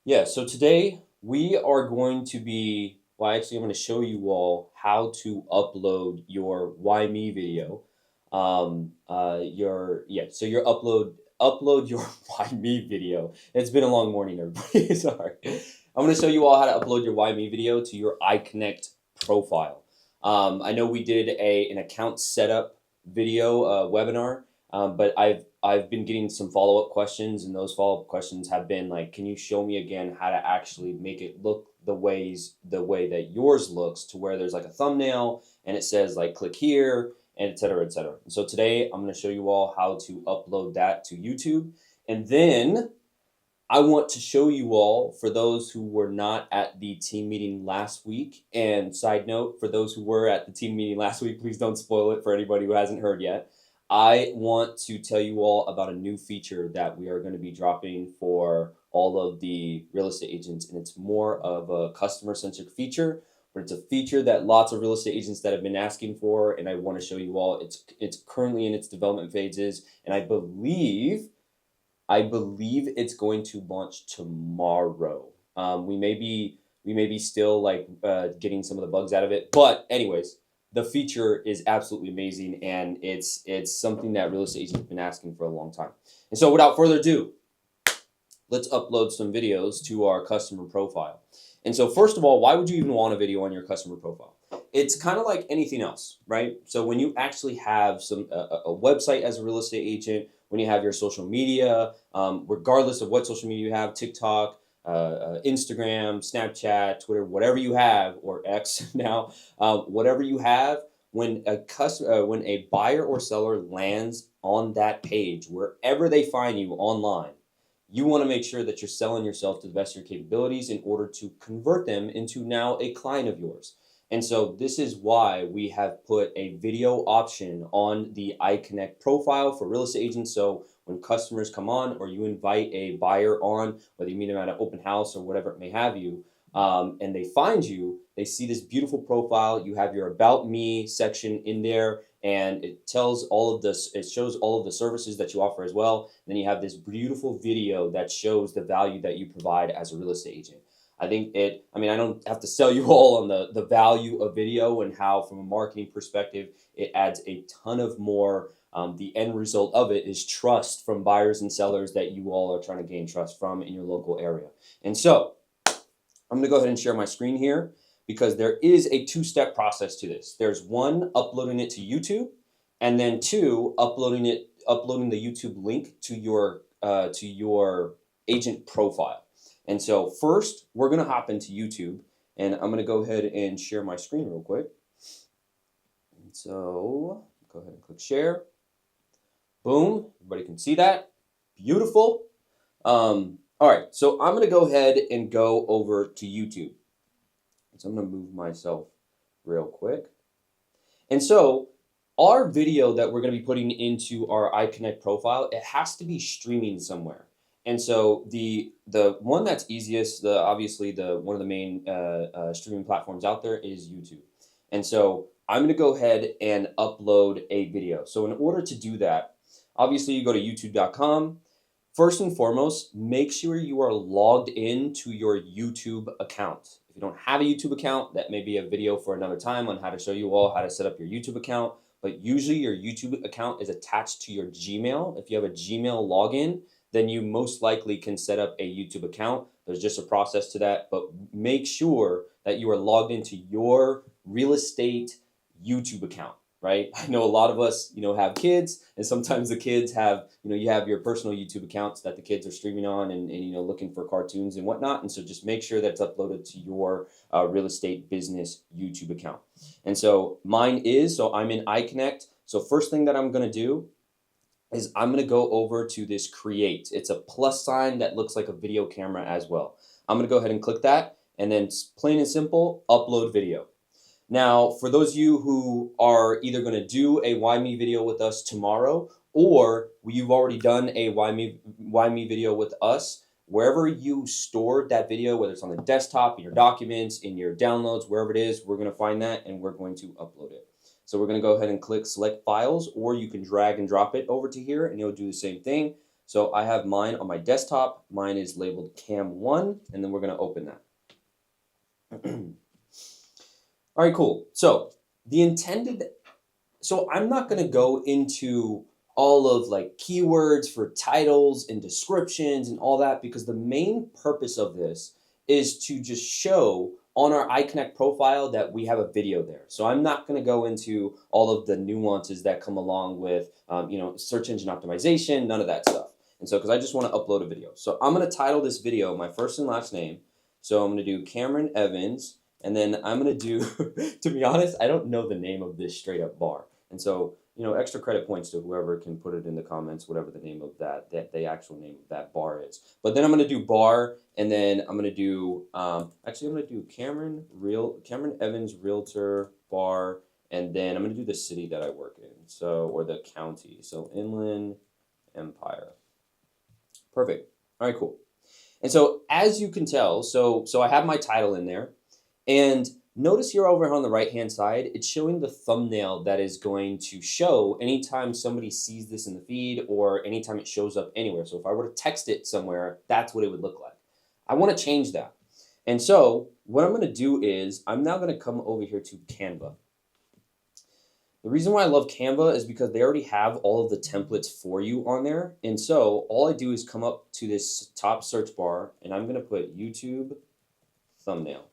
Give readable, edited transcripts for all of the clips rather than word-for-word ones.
Yeah, so today we are going to be, well, actually, I'm going to show you all how to upload your Why Me video. So your upload your Why Me video. It's been a long morning, everybody. Sorry. I'm going to show you all how to upload your Why Me video to your iConnect profile. I know we did an account setup video webinar, but I've been getting some follow-up questions, and those follow-up questions have been like, can you show me again how to actually make it look the way that yours looks, to where there's like a thumbnail and it says like click here and et cetera, et cetera. And so today I'm going to show you all how to upload that to YouTube. And then I want to show you all, for those who were not at the team meeting last week, and side note, for those who were at the team meeting last week, please don't spoil it for anybody who hasn't heard yet. I want to tell you all about a new feature that we are going to be dropping for all of the real estate agents, and it's more of a customer-centric feature, but it's a feature that lots of real estate agents that have been asking for, and I want to show you all. It's currently in its development phases, and I believe it's going to launch tomorrow. We may be still like getting some of the bugs out of it, but anyways, the feature is absolutely amazing, and it's something that real estate agents have been asking for a long time. And so, without further ado, let's upload some videos to our customer profile. And so, first of all, why would you even want a video on your customer profile? It's kind of like anything else, right? So when you actually have a website as a real estate agent, when you have your social media, regardless of what social media you have, TikTok, Instagram, Snapchat, Twitter, whatever you have, or X now, whatever you have, when a buyer or seller lands on that page, wherever they find you online, you want to make sure that you're selling yourself to the best of your capabilities in order to convert them into now a client of yours. And so this is why we have put a video option on the iConnect profile for real estate agents. So when customers come on, or you invite a buyer on, whether you meet them at an open house or whatever it may have you, and they find you, they see this beautiful profile. You have your About Me section in there, and it tells all of this, it shows all of the services that you offer as well. And then you have this beautiful video that shows the value that you provide as a real estate agent. I mean, I don't have to sell you all on the value of video and how, from a marketing perspective, it adds a ton of more. The end result of it is trust from buyers and sellers that you all are trying to gain trust from in your local area. And so I'm going to go ahead and share my screen here, because there is a two-step process to this. There's one, uploading it to YouTube, and then two, uploading the YouTube link to your agent profile. And so first, we're going to hop into YouTube, and I'm going to go ahead and share my screen real quick. And so go ahead and click share. Boom. Everybody can see that. Beautiful. All right. So I'm going to go ahead and go over to YouTube. So I'm going to move myself real quick. And so our video that we're going to be putting into our iConnect profile, it has to be streaming somewhere. And so the one that's easiest, obviously one of the main streaming platforms out there is YouTube. And so I'm going to go ahead and upload a video. So in order to do that, obviously you go to youtube.com. First and foremost, make sure you are logged in to your YouTube account. If you don't have a YouTube account, that may be a video for another time on how to show you all how to set up your YouTube account. But usually your YouTube account is attached to your Gmail. If you have a Gmail login, then you most likely can set up a YouTube account. There's just a process to that, but make sure that you are logged into your real estate YouTube account, right? I know a lot of us, have kids, and sometimes the kids have, you have your personal YouTube accounts that the kids are streaming on and looking for cartoons and whatnot. And so just make sure that's uploaded to your real estate business YouTube account. And so mine is, so I'm in iConnect. So first thing that I'm going to do is I'm going to go over to this create. It's a plus sign that looks like a video camera as well. I'm going to go ahead and click that, and then plain and simple, upload video. Now, for those of you who are either going to do a Why Me video with us tomorrow, or you've already done a Why Me video with us, wherever you stored that video, whether it's on the desktop, in your documents, in your downloads, wherever it is, we're going to find that and we're going to upload it. So we're going to go ahead and click select files, or you can drag and drop it over to here and it'll do the same thing. So I have mine on my desktop. Mine is labeled cam1, and then we're going to open that. All right, cool. So I'm not going to go into all of like keywords for titles and descriptions and all that, because the main purpose of this is to just show on our iCONNECT profile that we have a video there. So I'm not going to go into all of the nuances that come along with, search engine optimization, none of that stuff. And so, because I just want to upload a video. So I'm going to title this video my first and last name. So I'm going to do Cameron Evans. And then I'm going to do, to be honest, I don't know the name of this straight up bar. And so, extra credit points to whoever can put it in the comments, whatever the name of that the actual name of that bar is. But then I'm going to do bar, and then I'm going to do, actually I'm going to do Cameron Evans Realtor bar, and then I'm going to do the city that I work in, so, or the county. So Inland Empire. Perfect. All right, cool. And so as you can tell, so I have my title in there, and notice here over on the right-hand side, it's showing the thumbnail that is going to show anytime somebody sees this in the feed or anytime it shows up anywhere. So if I were to text it somewhere, that's what it would look like. I want to change that. And so what I'm going to do is I'm now going to come over here to Canva. The reason why I love Canva is because they already have all of the templates for you on there. And so all I do is come up to this top search bar, and I'm going to put YouTube thumbnail.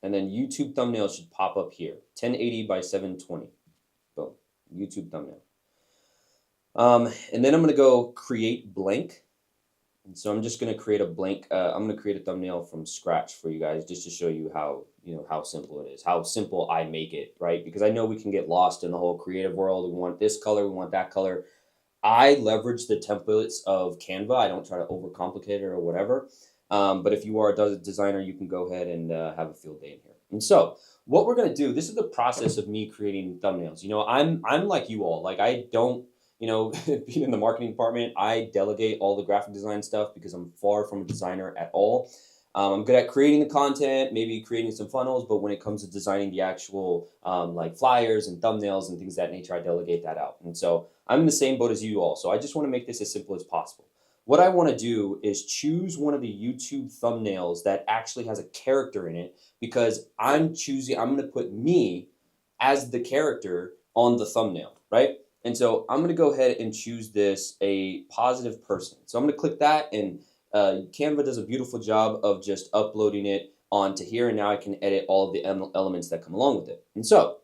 And then YouTube thumbnail should pop up here, 1080 by 720. Boom, YouTube thumbnail. And then I'm going to go create blank. And so I'm just going to create a blank. I'm going to create a thumbnail from scratch for you guys, just to show you how simple it is, how simple I make it, right? Because I know we can get lost in the whole creative world. We want this color, we want that color. I leverage the templates of Canva. I don't try to overcomplicate it or whatever. But if you are a designer, you can go ahead and have a field day in here. And so what we're going to do, this is the process of me creating thumbnails. I'm like you all. Like, I don't, being in the marketing department, I delegate all the graphic design stuff because I'm far from a designer at all. I'm good at creating the content, maybe creating some funnels, but when it comes to designing the actual like flyers and thumbnails and things of that nature, I delegate that out. And so I'm in the same boat as you all. So I just want to make this as simple as possible. What I want to do is choose one of the YouTube thumbnails that actually has a character in it, because I'm going to put me as the character on the thumbnail, right? And so I'm going to go ahead and choose this, a positive person. So I'm going to click that, and Canva does a beautiful job of just uploading it onto here, and now I can edit all of the elements that come along with it. And so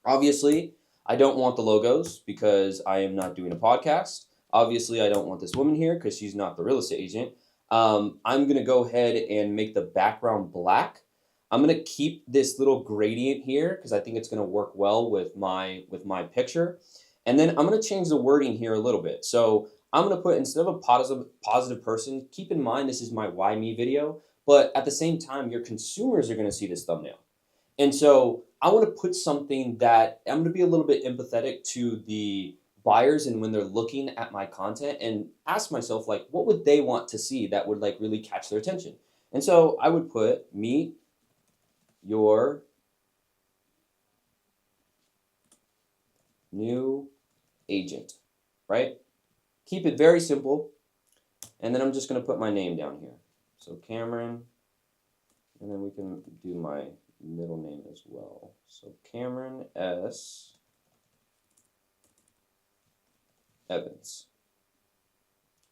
obviously I don't want the logos because I am not doing a podcast. Obviously, I don't want this woman here because she's not the real estate agent. I'm going to go ahead and make the background black. I'm going to keep this little gradient here because I think it's going to work well with my picture. And then I'm going to change the wording here a little bit. So I'm going to put, instead of a positive person, keep in mind this is my Why Me video, but at the same time, your consumers are going to see this thumbnail. And so I want to put something that I'm going to be a little bit empathetic to the buyers, and when they're looking at my content, and ask myself, like, what would they want to see that would like really catch their attention? And so I would put meet your new agent, right? Keep it very simple. And then I'm just going to put my name down here. So Cameron, and then we can do my middle name as well. So Cameron S. Evans,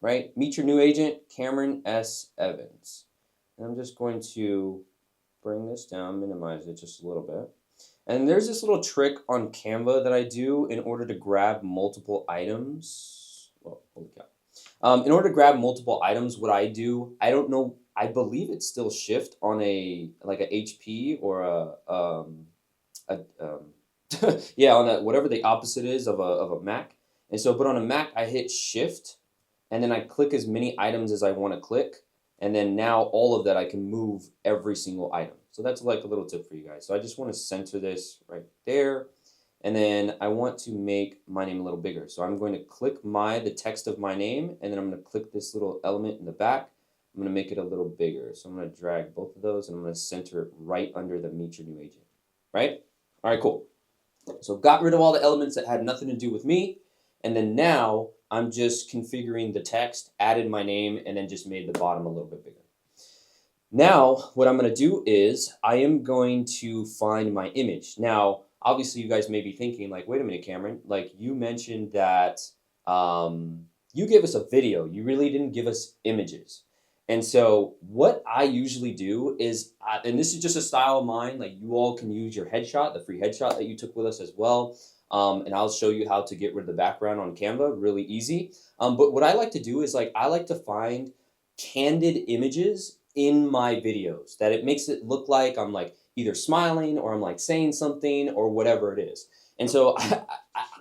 right? Meet your new agent, Cameron S. Evans. And I'm just going to bring this down, minimize it just a little bit. And there's this little trick on Canva that I do in order to grab multiple items. Well, holy cow. In order to grab multiple items, what I do, I don't know, I believe it's still Shift on a HP or yeah, on a, whatever the opposite is of a Mac. And so, but on a Mac, I hit Shift, and then I click as many items as I want to click. And then now all of that, I can move every single item. So that's like a little tip for you guys. So I just want to center this right there. And then I want to make my name a little bigger. So I'm going to click the text of my name, and then I'm going to click this little element in the back. I'm going to make it a little bigger. So I'm going to drag both of those, and I'm going to center it right under the Meet Your New Agent, right? All right, cool. So got rid of all the elements that had nothing to do with me. And then now I'm just configuring the text, added my name, and then just made the bottom a little bit bigger. Now, what I'm going to do is I am going to find my image. Now, obviously, you guys may be thinking, like, wait a minute, Cameron, like you mentioned that you gave us a video. You really didn't give us images. And so what I usually do is, and this is just a style of mine, like you all can use your headshot, the free headshot that you took with us as well. And I'll show you how to get rid of the background on Canva, really easy. But what I like to do is like, I like to find candid images in my videos that it makes it look like I'm like either smiling or I'm like saying something or whatever it is. And so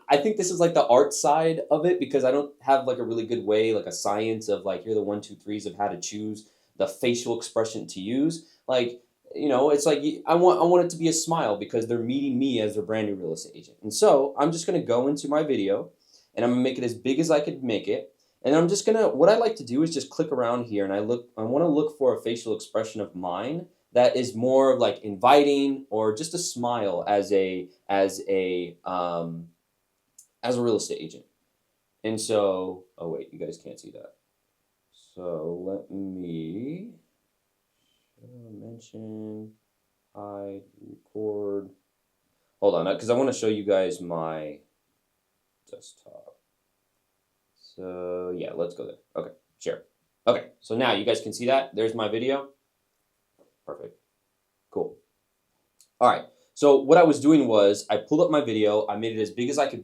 I think this is like the art side of it because I don't have like a really good way, like a science of like, here are the 1, 2, 3s of how to choose the facial expression to use. Like, you know, it's like I want it to be a smile because they're meeting me as their brand new real estate agent. And so I'm just going to go into my video and I'm going to make it as big as I could make it. And I'm just going to, what I like to do is just click around here and I want to look for a facial expression of mine that is more like inviting or just a smile as a real estate agent. And so, oh wait, you guys can't see that. So let me mention, hide, record. Hold on, because I want to show you guys my desktop. So yeah, let's go there. Okay, share. Okay, so now you guys can see that. There's my video. Perfect. Cool. All right. So what I was doing was I pulled up my video. I made it as big as I could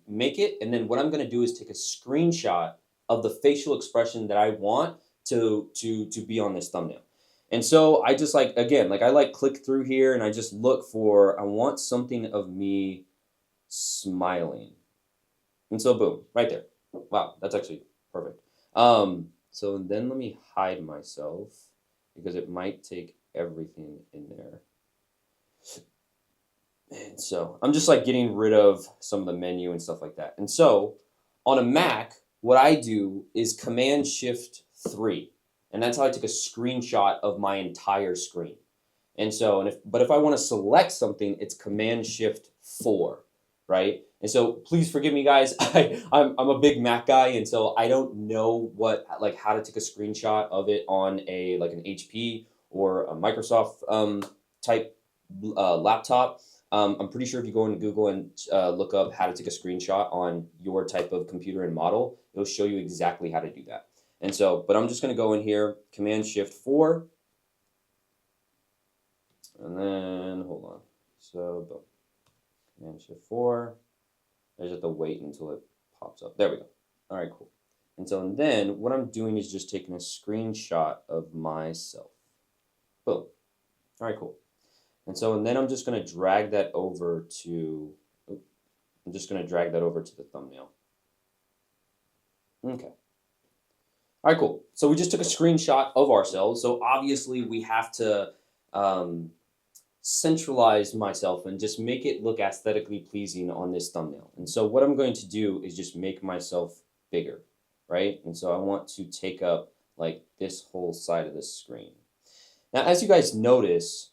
make it. And then what I'm going to do is take a screenshot of the facial expression that I want to be on this thumbnail. And so I just like, again, like I like click through here and I just look for, I want something of me smiling. And so boom, right there. Wow, that's actually perfect. So then let me hide myself because it might take everything in there. And so I'm just like getting rid of some of the menu and stuff like that. And so on a Mac, what I do is Command-Shift-3. And that's how I took a screenshot of my entire screen. And so, but if I want to select something, it's Command-Shift-4, right? And so please forgive me, guys. I'm a big Mac guy, and so I don't know how to take a screenshot of it on an HP or a Microsoft type laptop. I'm pretty sure if you go into Google and look up how to take a screenshot on your type of computer and model, it'll show you exactly how to do that. And so, but I'm just going to go in here, Command-Shift-4, and then, hold on. So, boom, Command-Shift-4. I just have to wait until it pops up. There we go. All right, cool. And so, and then what I'm doing is just taking a screenshot of myself. Boom. All right, cool. And so, and then I'm just going to drag that over to, the thumbnail. Okay. All right, cool. So we just took a screenshot of ourselves. So obviously we have to centralize myself and just make it look aesthetically pleasing on this thumbnail. And so what I'm going to do is just make myself bigger, right? And so I want to take up like this whole side of the screen. Now, as you guys notice,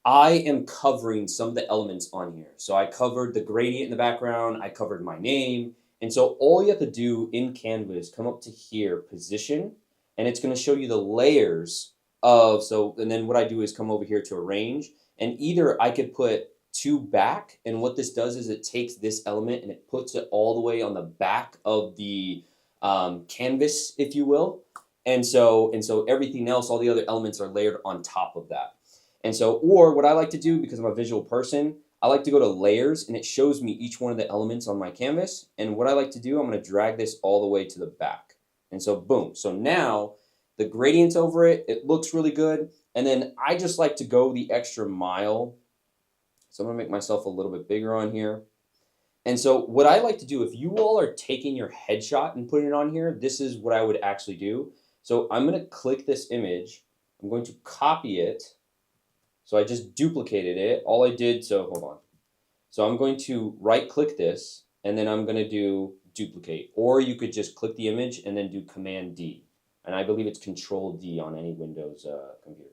I am covering some of the elements on here. So I covered the gradient in the background. I covered my name. And so all you have to do in Canva is come up to here, position, and it's going to show you the layers of, and then what I do is come over here to arrange, and either I could put 2 back, and what this does is it takes this element and it puts it all the way on the back of the canvas, if you will. And so everything else, all the other elements are layered on top of that. And so, or what I like to do, because I'm a visual person, I like to go to layers and it shows me each one of the elements on my canvas. And what I like to do, I'm going to drag this all the way to the back. And so boom. So now the gradient's over it. It looks really good. And then I just like to go the extra mile. So I'm going to make myself a little bit bigger on here. And so what I like to do, if you all are taking your headshot and putting it on here, this is what I would actually do. So I'm going to click this image. I'm going to copy it. So I just duplicated it. All I did, so hold on. So I'm going to right click this and then I'm going to do duplicate. Or you could just click the image and then do Command D. And I believe it's Control D on any Windows computers.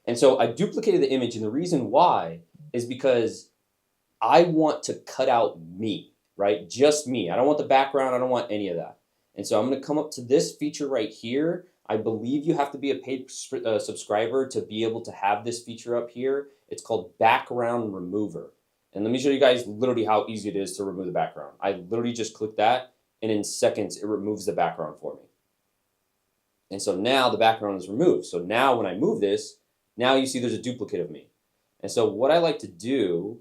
And so I duplicated the image, and the reason why is because I want to cut out me. right? Just me. I don't want the background. I don't want any of that. And so I'm going to come up to this feature right here. I believe you have to be a paid subscriber to be able to have this feature up here. It's called background remover. And let me show you guys literally how easy it is to remove the background. I literally just click that, and in seconds, it removes the background for me. And so now the background is removed. So now when I move this, now you see there's a duplicate of me. And so what I like to do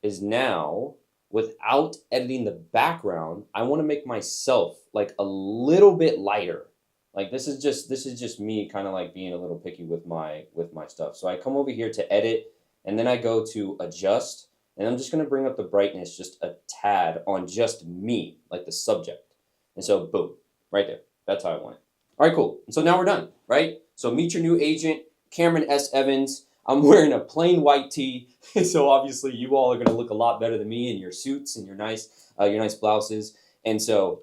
is now, without editing the background, I want to make myself like a little bit lighter. Like this is just me kind of like being a little picky with my stuff. So I come over here to edit, and then I go to adjust, and I'm just going to bring up the brightness just a tad on just me, like the subject. And so boom, right there. That's how I want it. All right, cool. And so now we're done, right? So meet your new agent, Cameron S. Evans. I'm wearing a plain white tee, so obviously you all are going to look a lot better than me in your suits and your nice blouses. And so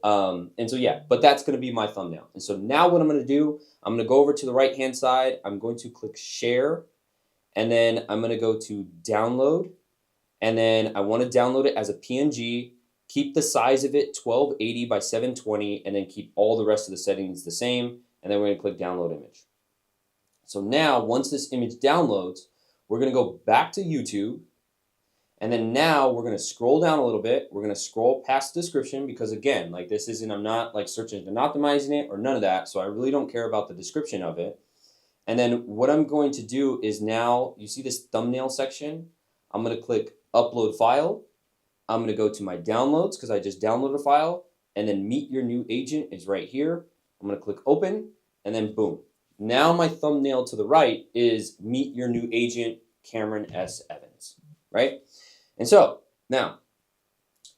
yeah, but that's going to be my thumbnail. And so now what I'm going to do, I'm going to go over to the right-hand side. I'm going to click share, and then I'm going to go to download, and then I want to download it as a PNG. Keep the size of it 1280 by 720, and then keep all the rest of the settings the same. And then we're going to click download image. So now, once this image downloads, we're going to go back to YouTube. And then now we're going to scroll down a little bit. We're going to scroll past the description because, again, like this isn't, I'm not like searching and optimizing it or none of that. So I really don't care about the description of it. And then what I'm going to do is now, you see this thumbnail section? I'm going to click upload file. I'm going to go to my downloads because I just downloaded a file, and then meet your new agent is right here. I'm going to click open, and then boom. Now my thumbnail to the right is meet your new agent, Cameron S. Evans, right? And so now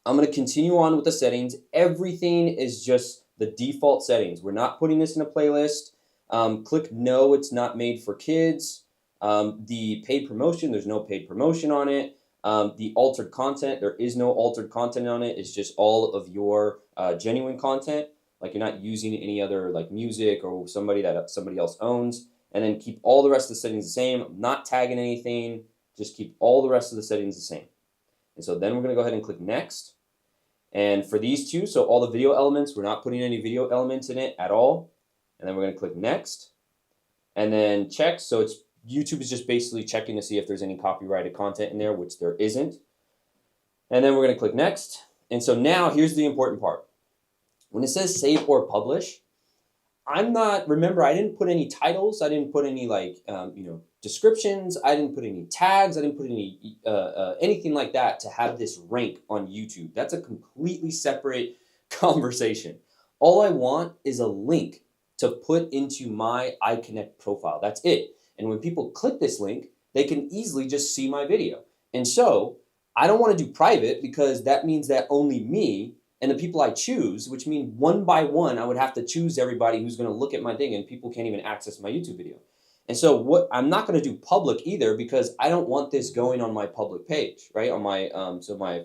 I'm going to continue on with the settings. Everything is just the default settings. We're not putting this in a playlist. Click no, it's not made for kids. The paid promotion, there's no paid promotion on it. The altered content, there is no altered content on it. It's just all of your genuine content. Like you're not using any other like music or somebody that somebody else owns. And then keep all the rest of the settings the same. I'm not tagging anything. Just keep all the rest of the settings the same. And so then we're going to go ahead and click next. And for these two, so all the video elements, we're not putting any video elements in it at all. And then we're going to click next. And then check. So it's YouTube is just basically checking to see if there's any copyrighted content in there, which there isn't. And then we're going to click next. And so now here's the important part. When it says save or publish, remember, I didn't put any titles. I didn't put any like, descriptions. I didn't put any tags. I didn't put any, anything like that to have this rank on YouTube. That's a completely separate conversation. All I want is a link to put into my iCONNECT profile. That's it. And when people click this link, they can easily just see my video. And so I don't want to do private because that means that only me and the people I choose, which mean one by one, I would have to choose everybody who's going to look at my thing, and people can't even access my YouTube video. And so I'm not going to do public either because I don't want this going on my public page, right? On my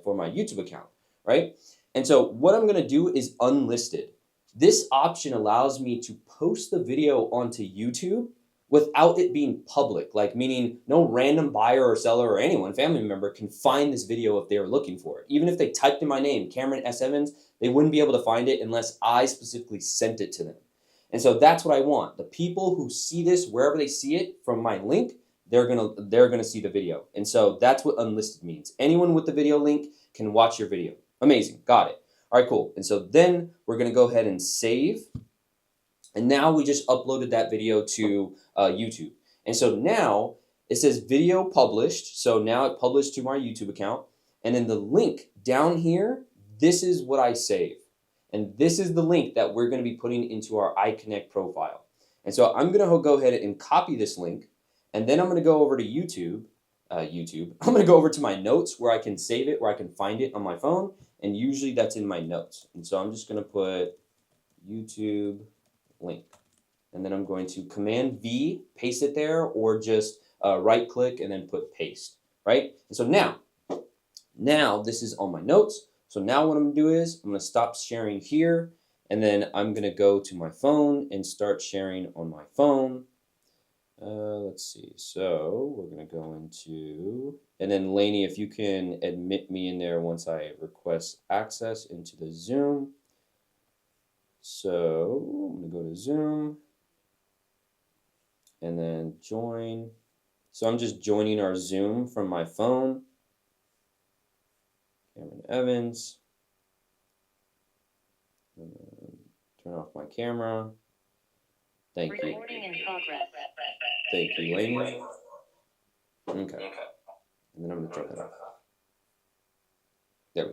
for my YouTube account, right? And so what I'm going to do is unlisted. This option allows me to post the video onto YouTube without it being public, like meaning no random buyer or seller or anyone, family member, can find this video if they're looking for it. Even if they typed in my name, Cameron S. Evans, they wouldn't be able to find it unless I specifically sent it to them. And so that's what I want. The people who see this, wherever they see it from my link, they're gonna see the video. And so that's what unlisted means. Anyone with the video link can watch your video. Amazing, got it. All right, cool. And so then we're gonna go ahead and save. And now we just uploaded that video to YouTube. And so now it says video published. So now it published to my YouTube account. And then the link down here, this is what I save. And this is the link that we're going to be putting into our iCONNECT profile. And so I'm going to go ahead and copy this link. And then I'm going to go over to YouTube. I'm going to go over to my notes where I can save it, where I can find it on my phone. And usually that's in my notes. And so I'm just going to put YouTube link. And then I'm going to Command V, paste it there, or just right click and then put paste, right? And so now this is on my notes. So now what I'm going to do is I'm going to stop sharing here, and then I'm going to go to my phone and start sharing on my phone. Let's see. So we're gonna go into, and then Lainey, if you can admit me in there once I request access into the Zoom. So I'm gonna go to Zoom and then join. So I'm just joining our Zoom from my phone. Cameron Evans. Turn off my camera. Thank you. Recording in progress. Thank you, Lainey. Okay. And then I'm gonna turn that off. There we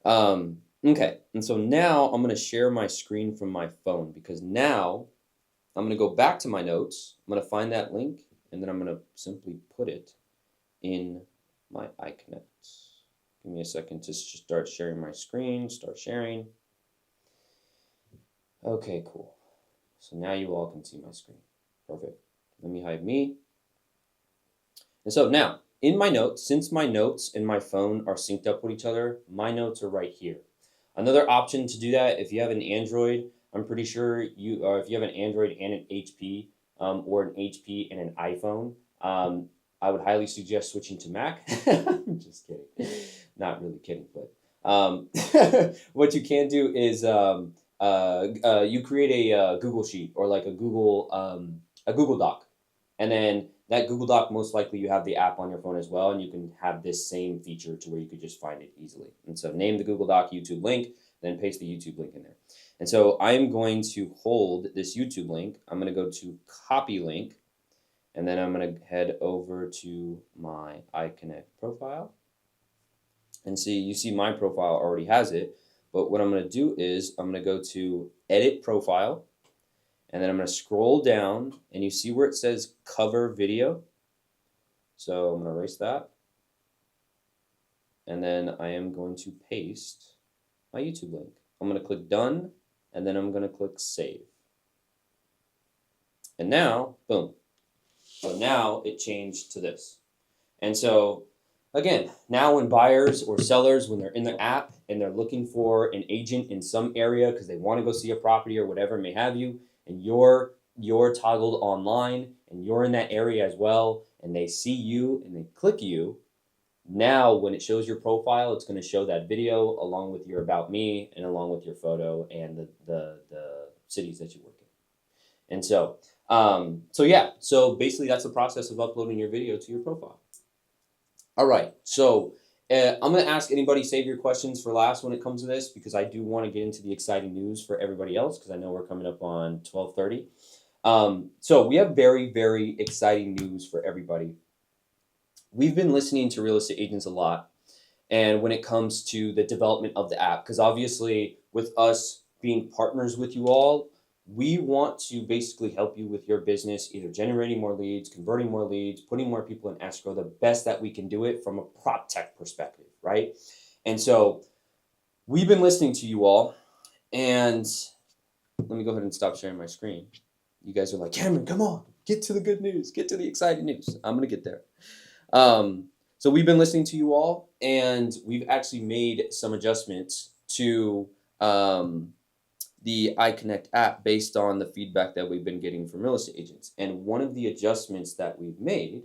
go. Okay, and so now I'm gonna share my screen from my phone because now I'm gonna go back to my notes. I'm gonna find that link and then I'm gonna simply put it in my iCONNECT. Give me a second to start sharing my screen, start sharing. Okay, cool. So now you all can see my screen. Perfect. Let me hide me. And so now, in my notes, since my notes and my phone are synced up with each other, my notes are right here. Another option to do that, if you have an Android, I'm pretty sure if you have an Android and an HP, or an HP and an iPhone, I would highly suggest switching to Mac. I'm just kidding. Not really kidding, but what you can do is you create a Google Sheet or like a Google Doc, and then that Google Doc, most likely you have the app on your phone as well, and you can have this same feature to where you could just find it easily. And so name the Google Doc YouTube link, then paste the YouTube link in there. And so I'm going to hold this YouTube link. I'm going to go to copy link, and then I'm going to head over to my iConnect profile. And see, you see my profile already has it, but what I'm going to do is I'm going to go to edit profile, and then I'm going to scroll down, and you see where it says cover video. So I'm going to erase that. And then I am going to paste my YouTube link. I'm going to click done, and then I'm going to click save. And now, boom. So now it changed to this. And so again, now when buyers or sellers, when they're in the app and they're looking for an agent in some area because they want to go see a property or whatever may have you, and you're toggled online and you're in that area as well, and they see you and they click you, now when it shows your profile, it's going to show that video along with your about me and along with your photo and the cities that you work in. And so yeah, so basically that's the process of uploading your video to your profile. All right, so I'm going to ask anybody save your questions for last when it comes to this, because I do want to get into the exciting news for everybody else, because I know we're coming up on 12:30. So we have very, very exciting news for everybody. We've been listening to real estate agents a lot, and when it comes to the development of the app, because obviously with us being partners with you all, we want to basically help you with your business, either generating more leads, converting more leads, putting more people in escrow, the best that we can do it from a prop tech perspective, right? And so we've been listening to you all, and let me go ahead and stop sharing my screen. You guys are like, Cameron, come on, get to the good news, get to the exciting news. I'm going to get there. So we've been listening to you all, and we've actually made some adjustments to the iConnect app based on the feedback that we've been getting from real estate agents. And one of the adjustments that we've made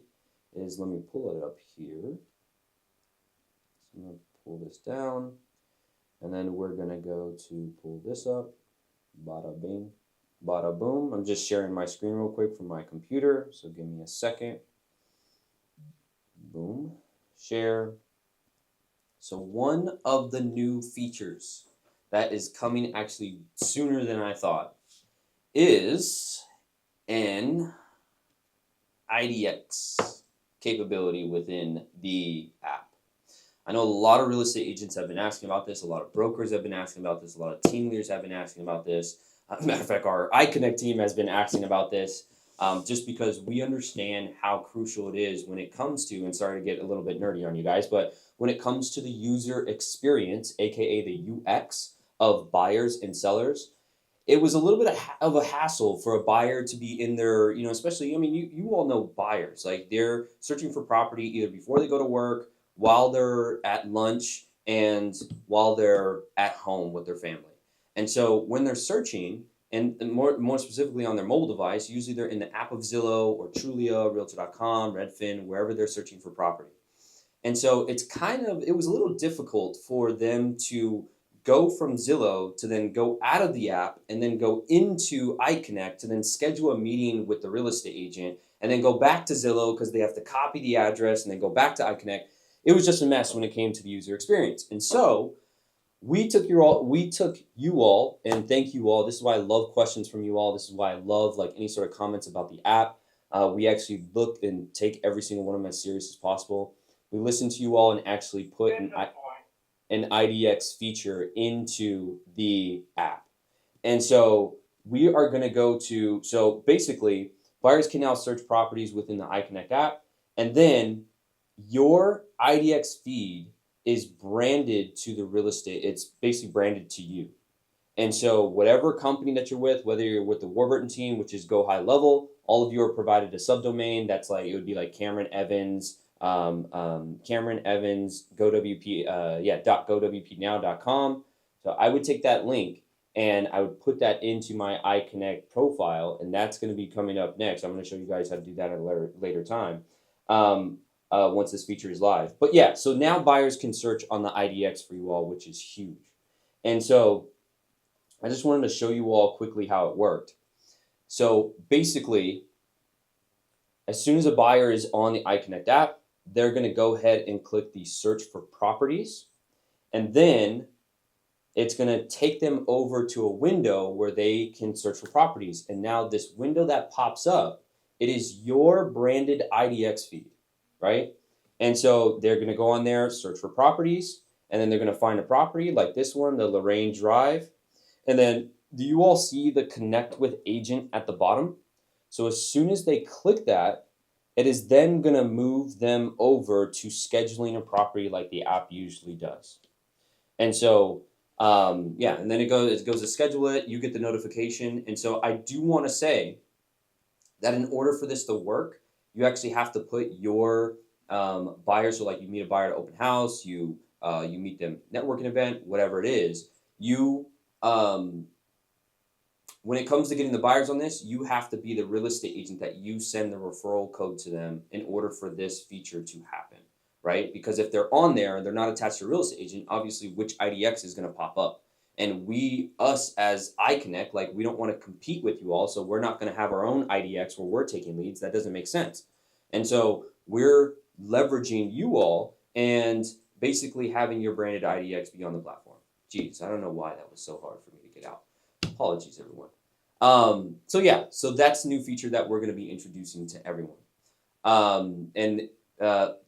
is, let me pull it up here. So I'm going to pull this down, and then we're going to go to pull this up. Bada bing, bada boom. I'm just sharing my screen real quick from my computer, so give me a second. Boom, share. So one of the new features that is coming actually sooner than I thought is an IDX capability within the app. I know a lot of real estate agents have been asking about this, a lot of brokers have been asking about this, a lot of team leaders have been asking about this. As a matter of fact, our iConnect team has been asking about this, just because we understand how crucial it is when it comes to, and sorry to get a little bit nerdy on you guys, but when it comes to the user experience, aka the UX of buyers and sellers. It was a little bit of a hassle for a buyer to be in their, especially, I mean, you all know buyers, like they're searching for property either before they go to work, while they're at lunch, and while they're at home with their family. And so when they're searching, and more specifically on their mobile device, usually they're in the app of Zillow or Trulia, Realtor.com, Redfin, wherever they're searching for property. And so it was a little difficult for them to go from Zillow to then go out of the app and then go into iConnect to then schedule a meeting with the real estate agent and then go back to Zillow because they have to copy the address and then go back to iConnect. It was just a mess when it came to the user experience. And so we took you all, and thank you all. This is why I love questions from you all. This is why I love like any sort of comments about the app. We actually look and take every single one of them as serious as possible. We listen to you all and actually put an IDX feature into the app. And so we are going to go to, so basically, buyers can now search properties within the iConnect app, and then your IDX feed is branded to the real estate. It's basically branded to you. And so whatever company that you're with, whether you're with the Warburton team, which is Go High Level, all of you are provided a subdomain. That's like, it would be like Cameron Evans, GoWP, .gowpnow.com. So I would take that link and I would put that into my iConnect profile, and that's going to be coming up next. I'm going to show you guys how to do that at a later time. Once this feature is live. But yeah, so now buyers can search on the IDX for you all, which is huge. And so I just wanted to show you all quickly how it worked. So basically, as soon as a buyer is on the iConnect app, they're going to go ahead and click the search for properties. And then it's going to take them over to a window where they can search for properties. And now this window that pops up, it is your branded IDX feed, right? And so they're going to go on there, search for properties, and then they're going to find a property like this one, the Lorraine Drive. And then do you all see the connect with agent at the bottom? So as soon as they click that, it is then going to move them over to scheduling a property like the app usually does. And so, yeah, and then it goes to schedule it. You get the notification. And so I do want to say that in order for this to work, you actually have to put your buyers. So like you meet a buyer at open house, you meet them networking event, whatever it is. When it comes to getting the buyers on this, you have to be the real estate agent that you send the referral code to them in order for this feature to happen, right? Because if they're on there and they're not attached to a real estate agent, obviously which IDX is going to pop up. And us as iConnect, like we don't want to compete with you all, so we're not going to have our own IDX where we're taking leads. That doesn't make sense. And so we're leveraging you all and basically having your branded IDX be on the platform. Geez, I don't know why that was so hard for me to get out. Apologies, everyone. So yeah, so that's a new feature that we're going to be introducing to everyone.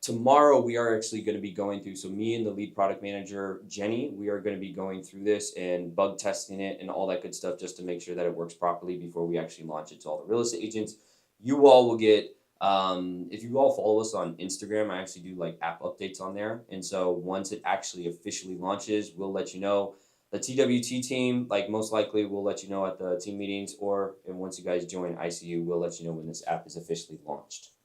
Tomorrow we are actually going to be going through, so me and the lead product manager, Jenny, we are going to be going through this and bug testing it and all that good stuff just to make sure that it works properly before we actually launch it to all the real estate agents. You all will get, if you all follow us on Instagram, I actually do like app updates on there. And so once it actually officially launches, we'll let you know. The TWT team, like most likely, will let you know at the team meetings, and once you guys join ICU, we'll let you know when this app is officially launched.